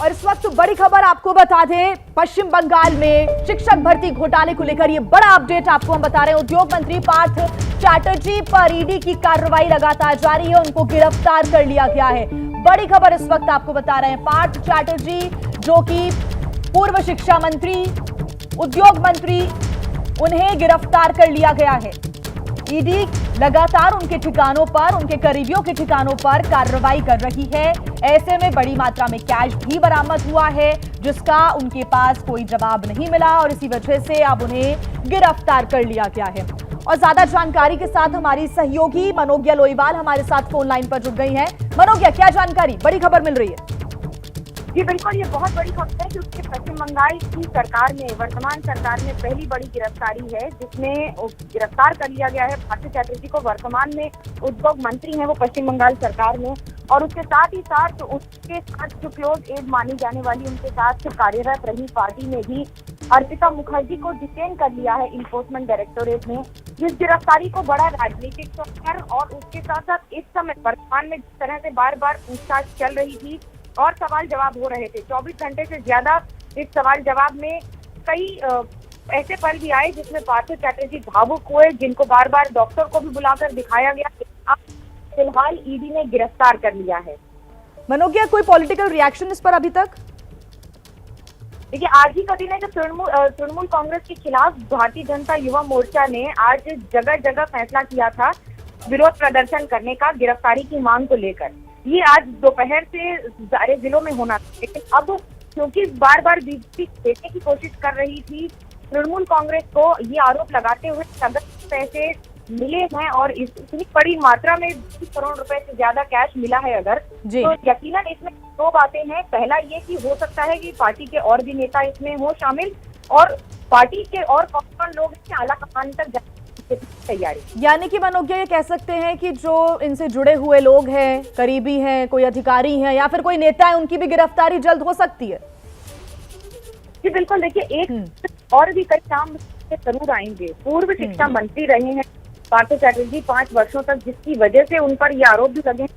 और इस वक्त बड़ी खबर आपको बता दें, पश्चिम बंगाल में शिक्षक भर्ती घोटाले को लेकर ये बड़ा अपडेट आपको हम बता रहे हैं। उद्योग मंत्री पार्थ चैटर्जी पर ईडी की कार्रवाई लगातार जारी है, उनको गिरफ्तार कर लिया गया है। बड़ी खबर इस वक्त आपको बता रहे हैं, पार्थ चैटर्जी जो कि पूर्व शिक्षा मंत्री, उद्योग मंत्री, उन्हें गिरफ्तार कर लिया गया है। ईडी लगातार उनके ठिकानों पर, उनके करीबियों के ठिकानों पर कार्रवाई कर रही है। ऐसे में बड़ी मात्रा में कैश भी बरामद हुआ है, जिसका उनके पास कोई जवाब नहीं मिला और इसी वजह से अब उन्हें गिरफ्तार कर लिया गया है। और ज्यादा जानकारी के साथ हमारी सहयोगी मनोज्ञा लोईवाल हमारे साथ फोन लाइन पर जुड़ गई हैं। मनोज्ञा, क्या जानकारी, बड़ी खबर मिल रही है? जी बिल्कुल, ये बहुत बड़ी खबर है क्योंकि पश्चिम बंगाल की सरकार में, वर्तमान सरकार में पहली बड़ी गिरफ्तारी है जिसमें गिरफ्तार कर लिया गया है पार्थ चैटर्जी को। वर्तमान में उद्योग मंत्री हैं वो पश्चिम बंगाल सरकार में, और उसके साथ ही साथ उसके साथ जो क्लोज एड मानी जाने वाली, उनके साथ कार्यरत रही पार्टी में भी अर्पिता मुखर्जी को डिटेन कर लिया है इन्फोर्समेंट डायरेक्टोरेट ने। इस गिरफ्तारी को बड़ा राजनीतिक स्तर और उसके साथ साथ इस समय वर्तमान में जिस तरह से बार बार पूछताछ चल रही थी और सवाल जवाब हो रहे थे, 24 घंटे से ज्यादा इस सवाल जवाब में कई ऐसे पल भी आए जिसमें पार्थ चैटर्जी भावुक हुए, जिनको बार बार डॉक्टर को भी बुलाकर दिखाया गया। अब फिलहाल ईडी ने गिरफ्तार कर लिया है। मनोज्ञा, कोई पॉलिटिकल रिएक्शन इस पर अभी तक? देखिए, आज ही का दिन है जब तृणमूल कांग्रेस के खिलाफ भारतीय जनता युवा मोर्चा ने आज जगह जगह फैसला किया था विरोध प्रदर्शन करने का गिरफ्तारी की मांग को लेकर। ये आज दोपहर से सारे जिलों में होना था, लेकिन अब क्योंकि बार बार बीजेपी देने की कोशिश कर रही थी तृणमूल कांग्रेस को, ये आरोप लगाते हुए अगर पैसे मिले हैं और इतनी बड़ी मात्रा में 20 करोड़ रुपए से ज्यादा कैश मिला है अगर, तो यकीनन इसमें दो बातें हैं। पहला ये कि हो सकता है कि पार्टी के और भी नेता इसमें हो शामिल, और पार्टी के और कौन लोग आला कमान तक जाने की तैयारी। यानी कि मनोज्ञा, ये कह सकते हैं कि जो इनसे जुड़े हुए लोग हैं, करीबी हैं, कोई अधिकारी हैं या फिर कोई नेता है, उनकी भी गिरफ्तारी जल्द हो सकती है। जी बिल्कुल, देखिए एक और भी कई नाम जरूर आएंगे। पूर्व शिक्षा मंत्री रहे हैं पार्थ चैटर्जी 5 वर्षों तक, जिसकी वजह से उन पर ये आरोप भी लगे हैं।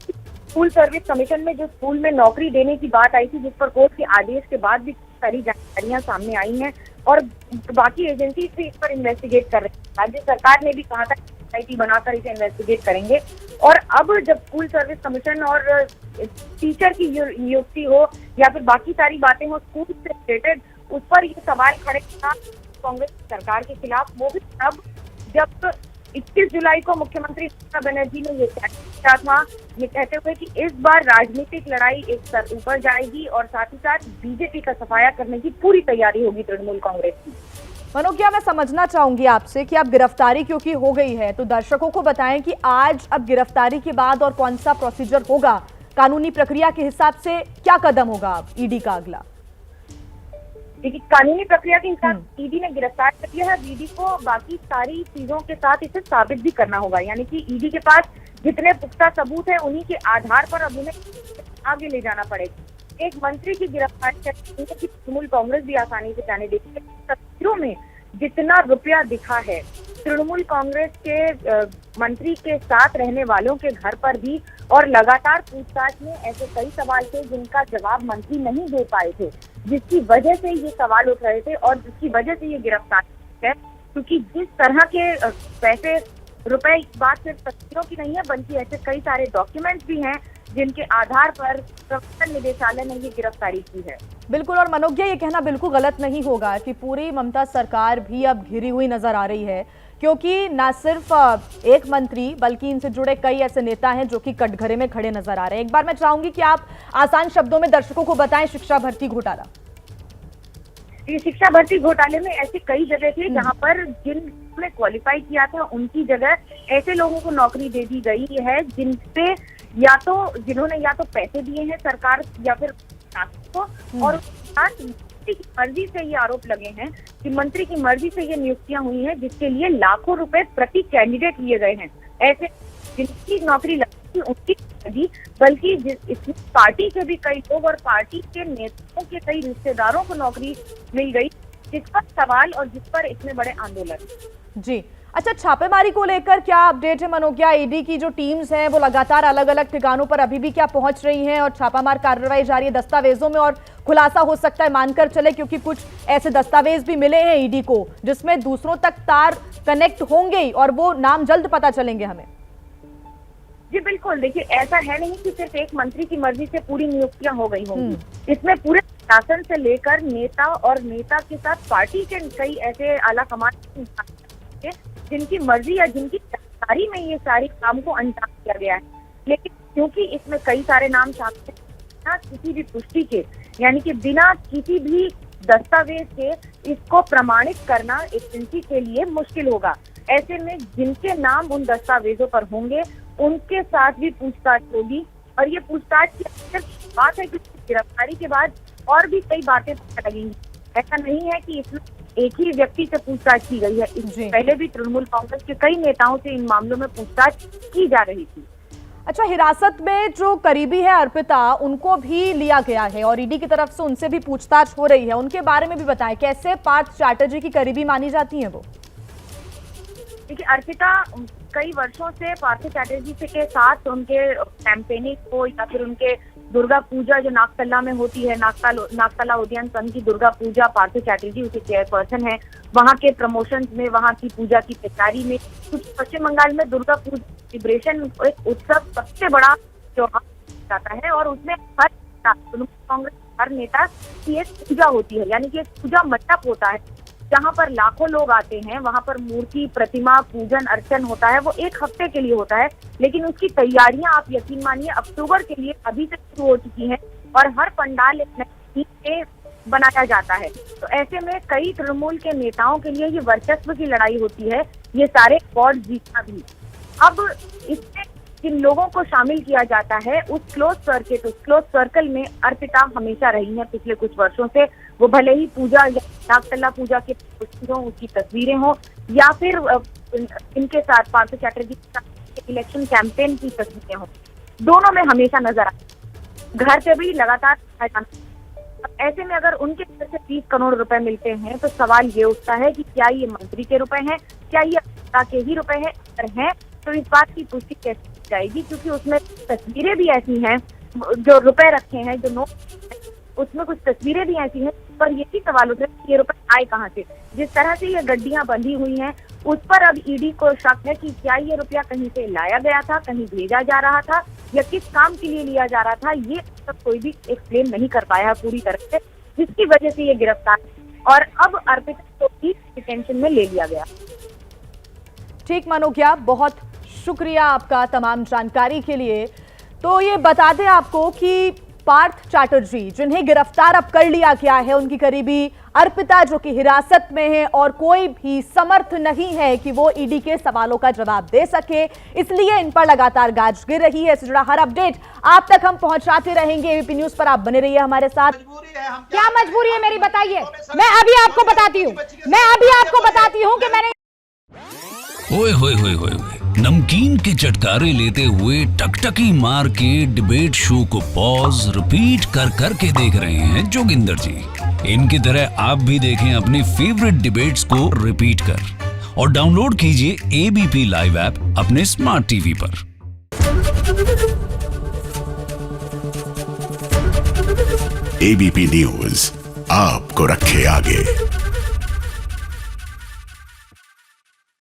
स्कूल सर्विस कमीशन में जो स्कूल में नौकरी देने की बात आई थी, जिस पर कोर्ट के आदेश के बाद भी सारी जानकारियां सामने आई हैं और बाकी एजेंसी भी इस पर इन्वेस्टिगेट कर रही है। राज्य सरकार ने भी कहा था सोसाइटी बनाकर इसे इन्वेस्टिगेट करेंगे, और अब जब स्कूल सर्विस कमीशन और टीचर की नियुक्ति हो या फिर बाकी सारी बातें हो स्कूल से रिलेटेड, उस पर ये सवाल खड़े था कांग्रेस सरकार के खिलाफ। वो भी तब जब 21 जुलाई को मुख्यमंत्री ममता बनर्जी ने ये किया था, ये कहते हुए कि इस बार राजनीतिक लड़ाई एक स्तर ऊपर जाएगी और साथ ही साथ बीजेपी का सफाया करने की पूरी तैयारी होगी तृणमूल कांग्रेस की। मनोज्ञा, मैं समझना चाहूंगी आपसे कि अब गिरफ्तारी क्योंकि हो गई है, तो दर्शकों को बताएं कि आज अब गिरफ्तारी के बाद और कौन सा प्रोसीजर होगा, कानूनी प्रक्रिया के हिसाब से क्या कदम होगा ईडी का अगला? देखिए, कानूनी प्रक्रिया के हिसाब ईडी ने गिरफ्तार कर लिया है। ईडी को बाकी सारी चीजों के साथ इसे साबित भी करना होगा, यानी कि ईडी के पास जितने पुख्ता सबूत है उन्हीं के आधार पर अब उन्हें आगे ले जाना पड़ेगा। एक मंत्री की गिरफ्तारी की तृणमूल कांग्रेस भी आसानी से जाने देती है। तस्वीरों में जितना रुपया दिखा है, तृणमूल कांग्रेस के मंत्री के साथ रहने वालों के घर पर भी, और लगातार पूछताछ में ऐसे कई सवाल थे जिनका जवाब मंत्री नहीं दे पाए थे, जिसकी वजह से ये सवाल उठ रहे थे और जिसकी वजह से ये गिरफ्तारी है। क्योंकि जिस तरह के पैसे रुपए, बात सिर्फ तस्वीरों की नहीं है बल्कि ऐसे कई सारे डॉक्यूमेंट्स भी हैं जिनके आधार पर प्रवर्तन निदेशालय ने ये गिरफ्तारी की है। बिल्कुल, और मनोज्ञा, ये कहना बिल्कुल गलत नहीं होगा कि पूरी ममता सरकार भी अब घिरी हुई नजर आ रही है, क्योंकि न सिर्फ एक मंत्री बल्कि इनसे जुड़े कई ऐसे नेता हैं जो कि कटघरे में खड़े नजर आ रहे हैं। एक बार मैं चाहूंगी कि आप आसान शब्दों में दर्शकों को बताएं शिक्षा भर्ती घोटाला। ये शिक्षा भर्ती घोटाले में ऐसे कई जगह थे जहां पर जिनने क्वालिफाई किया था उनकी जगह ऐसे लोगों को नौकरी दे दी गई है जिनसे जिन्होंने या तो पैसे दिए हैं सरकार या फिर को, और मंत्री की मर्जी से ये आरोप लगे हैं कि मंत्री की मर्जी से ये नियुक्तियां हुई हैं जिसके लिए लाखों रुपए प्रति कैंडिडेट लिए गए हैं। ऐसे जिनकी नौकरी लगी थी उनकी मर्जी, बल्कि इसमें पार्टी के भी कई लोग और पार्टी के नेताओं के कई रिश्तेदारों को नौकरी मिल गई, जिस पर सवाल और जिस पर इतने बड़े आंदोलन। जी, अच्छा, छापेमारी को लेकर क्या अपडेट है मनोज्ञा? ईडी की जो टीम्स हैं वो लगातार अलग अलग ठिकानों पर अभी भी क्या पहुंच रही हैं और छापामार कार्रवाई जारी है? दस्तावेजों में और खुलासा हो सकता है मानकर चले, क्योंकि कुछ ऐसे दस्तावेज भी मिले हैं ईडी को जिसमें दूसरों तक तार कनेक्ट होंगे और वो नाम जल्द पता चलेंगे हमें। जी बिल्कुल, देखिए ऐसा है नहीं कि सिर्फ एक मंत्री की मर्जी से पूरी नियुक्तियां हो गई होंगी। इसमें पूरे शासन से लेकर नेता और नेता के साथ पार्टी के कई ऐसे आला कमान जिनकी मर्जी या जिनकी जानकारी में ये सारी काम को अंजाम दिया गया है। लेकिन क्योंकि इसमें कई सारे नाम शामिल हैं, बिना किसी भी पुष्टि के, यानी कि बिना किसी भी दस्तावेज के इसको प्रमाणित करना एजेंसी के लिए मुश्किल होगा। ऐसे में जिनके नाम उन दस्तावेजों पर होंगे उनके साथ भी पूछताछ होगी, और ये पूछताछ की सिर्फ बात है कि गिरफ्तारी के बाद और भी कई बातें पता लगेंगी। ऐसा नहीं है कि इसमें एक ही व्यक्ति से पूछताछ की गई है, इससे पहले भी तृणमूल कांग्रेस के कई नेताओं से इन मामलों में पूछताछ की जा रही थी। अच्छा, हिरासत में जो करीबी है अर्पिता, उनको भी लिया गया है और ईडी की तरफ से उनसे भी पूछताछ हो रही है, उनके बारे में भी बताएं, कैसे पार्थ चैटर्जी की करीबी मानी जाती है वो? देखिए, अर्पिता कई वर्षों से पार्थ चैटर्जी के साथ उनके कैंपेनिंग को या फिर उनके दुर्गा पूजा जो नागतला में होती है, नागतला उद्यान संघ की दुर्गा पूजा, पार्थ चैटर्जी उसके चेयरपर्सन है। वहाँ के प्रमोशन में, वहाँ की पूजा की तैयारी में, क्योंकि पश्चिम बंगाल में दुर्गा पूजा सेलिब्रेशन एक उत्सव सबसे बड़ा त्योहार जाता है और उसमें हर कांग्रेस हर नेता की एक पूजा होती है, यानी कि एक पूजा मंडप होता है जहाँ पर लाखों लोग आते हैं। वहाँ पर मूर्ति, प्रतिमा, पूजन अर्चन होता है। वो एक हफ्ते के लिए होता है, लेकिन उसकी तैयारियां आप यकीन मानिए अक्टूबर के लिए अभी से शुरू हो चुकी हैं और हर पंडाल एक नई थीम पे बनाया जाता है। तो ऐसे में कई तृणमूल के नेताओं के लिए ये वर्चस्व की लड़ाई होती है, ये सारे अवार्ड जीतना भी। अब इसमें जिन लोगों को शामिल किया जाता है उस क्लोज सर्कल में अर्पिता हमेशा रही है पिछले कुछ वर्षों से। वो भले ही पूजा या नागतला पूजा के उसकी तस्वीरें हो या फिर इनके साथ पार्थ चैटर्जी के साथ इलेक्शन कैंपेन की तस्वीरें हो, दोनों में हमेशा नजर आती, घर से भी लगातार। ऐसे में अगर उनके घर से 30 करोड़ रुपए मिलते हैं तो सवाल ये उठता है कि क्या ये मंत्री के रुपए हैं, क्या ये अर्पिता के ही रुपए हैं? अगर हैं तो इस बात की पुष्टि कैसे की जाएगी, क्योंकि उसमें तस्वीरें भी ऐसी हैं, जो रुपए रखे हैं, जो नोट, उसमें कुछ तस्वीरें भी ऐसी हैं पर ये भी सवाल उठे ये रुपए आए कहाँ से। जिस तरह से ये गड्डियां बंधी हुई हैं उस पर अब ईडी को शक है कि क्या ये रुपया कहीं से लाया गया था, कहीं भेजा जा रहा था या किस काम के लिए लिया जा रहा था। ये सब कोई भी एक्सप्लेन नहीं कर पाया पूरी तरह से, जिसकी वजह से ये गिरफ्तार और अब अर्पिता को भी डिटेंशन में ले लिया गया। ठीक मनोज्ञा, बहुत शुक्रिया आपका तमाम जानकारी के लिए। तो ये बता दें आपको कि पार्थ चैटर्जी जिन्हें गिरफ्तार अब कर लिया गया है, उनकी करीबी अर्पिता जो कि हिरासत में है और कोई भी समर्थ नहीं है कि वो ईडी के सवालों का जवाब दे सके, इसलिए इन पर लगातार गाज गिर रही है। इससे जुड़ा हर अपडेट आप तक हम पहुंचाते रहेंगे। एबीपी न्यूज पर आप बने रहिए हमारे साथ। क्या मजबूरी है मेरी, बताइए? मैं अभी आपको बताती हूँ कि मैंने ओए होए होए होए नमकीन के चटकारे लेते हुए टकटकी मार के डिबेट शो को पॉज रिपीट कर कर के देख रहे हैं जोगिंदर जी। इनकी तरह आप भी देखें अपनी फेवरेट डिबेट्स को रिपीट कर और डाउनलोड कीजिए एबीपी लाइव ऐप अपने स्मार्ट टीवी पर। एबीपी न्यूज आपको रखे आगे।